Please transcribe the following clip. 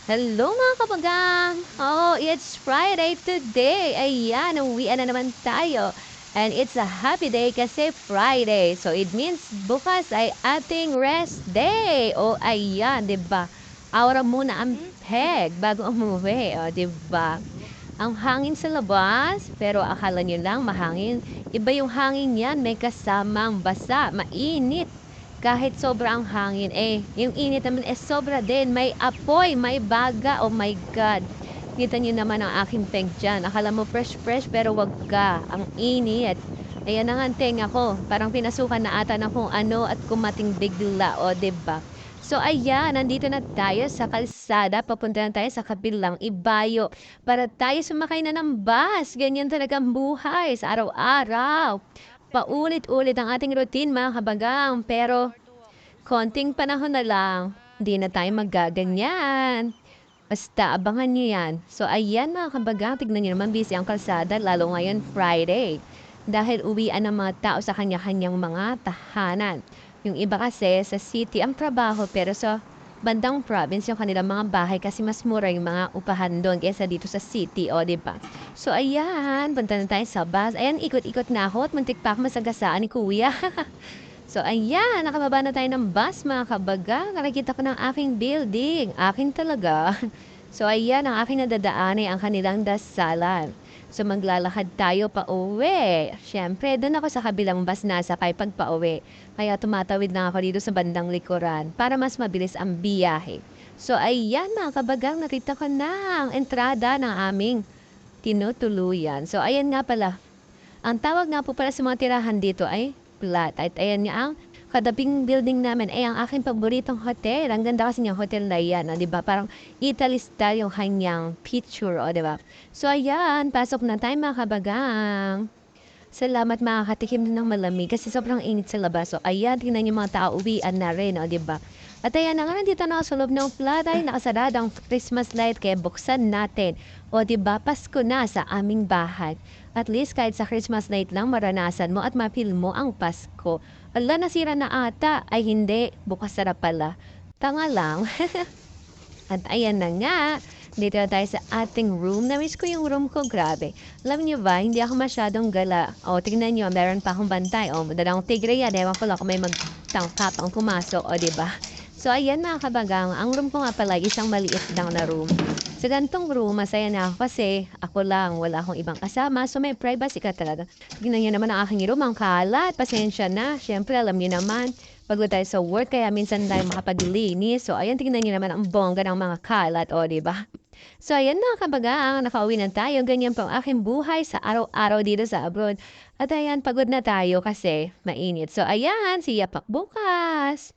Hello mga kabagang! Oh, it's Friday today. Ayan, uwian na naman tayo. And it's a happy day kasi Friday. So it means bukas ay ating rest day. Oh, ayan, 'di ba? Aura muna ang peg bago umuwi, oh, 'di ba? Ang hangin sa labas, pero akala niyo lang mahangin. Iba yung hangin niyan, may kasamang basa, mainit. Kahit sobrang hangin, yung init naman sobra din. May apoy, may baga. Oh my God. Kita niyo naman ang aking peg dyan. Akala mo fresh-fresh, pero wag ka. Ang init. Ayan na nga ang tenga ko. Parang pinasukan na ata na kung ano at kumating bigla. O, diba? So, ayan. Nandito na tayo sa kalsada. Papunta na tayo sa kabilang ibayo. Para tayo sumakay na ng bus. Ganyan talaga ang buhay sa araw-araw. Paulit-ulit ang ating routine mga kabagang, pero konting panahon na lang, hindi na tayo maggaganyan. Basta abangan niyo yan. So ayan mga kabagang, tignan niyo naman busy ang kalsada, lalo ngayon Friday. Dahil uwian ng mga tao sa kanya-kanyang mga tahanan. Yung iba kasi sa city ang trabaho, pero sa bandang province yung kanilang mga bahay kasi mas mura yung mga upahan doon kaysa dito sa city, o, di ba? So, ayan, punta na tayo sa bus. Ayan, ikot-ikot na ako at muntik pa ako masagasaan ni kuya. So, ayan, nakababa na tayo ng bus, mga kabaga. Nakikita ko ng aking building. Akin talaga. So, ayan, ang aking nadadaan ay ang kanilang dasalan. So, maglalakad tayo pa uwi. Siyempre, doon ako sa kabilang bus nasakay pag pa uwi. Kaya tumatawid na ako dito sa bandang likuran para mas mabilis ang biyahe. So, ayan, mga kabagang, nakita ko na ang entrada ng aming tinutuluyan. So, ayan nga pala. Ang tawag nga po pala sa mga tirahan dito ay flat. At ayan nga ang kadabing building namin ay ang aking paboritong hotel. Ang ganda kasi niyang hotel na yan, di ba? Parang Italy style yung kanyang picture, di ba? So ayan, pasok na tayo mga kabagang. Salamat makakatikim na ng malamig kasi sobrang init sa labas. So ayan, tingnan niyo mga tao, uwian na rin, di ba? At ayan na nga, nandito na ako sa loob ng flat ay nakasarada ang Christmas light kaya buksan natin. O di ba, Pasko na sa aming bahay. At least kahit sa Christmas light lang maranasan mo at mapil mo ang Pasko. Ala, nasira na ata. Ay hindi, bukas na pala. Tanga lang. At ayan na nga, dito na tayo sa ating room. Na-miss ko yung room ko, grabe. Alam niyo ba, hindi ako masyadong gala. O, tignan niyo, meron pa akong bantay. O, madalang tigre yan. Ewan ko lang kung may magtangkapang pumasok. O, diba? So, ayan mga kabagang. Ang room ko nga pala, isang maliit lang na room. Sa gantong room, masaya na ako kasi ako lang, wala akong ibang kasama. So, may privacy ka talaga. Tignan niyo naman ang aking room, ang kalat. Pasensya na. Siyempre, alam niyo naman, pagod tayo sa work, kaya minsan tayo makapaglinis. So, ayan, tignan niyo naman ang bongga ng mga kalat, o, diba? So, ayan mga kabagang, nakauwi na tayo. Ganyan po ang aking buhay sa araw-araw dito sa abroad. At ayan, pagod na tayo kasi mainit. So, ayan, siya pak bukas.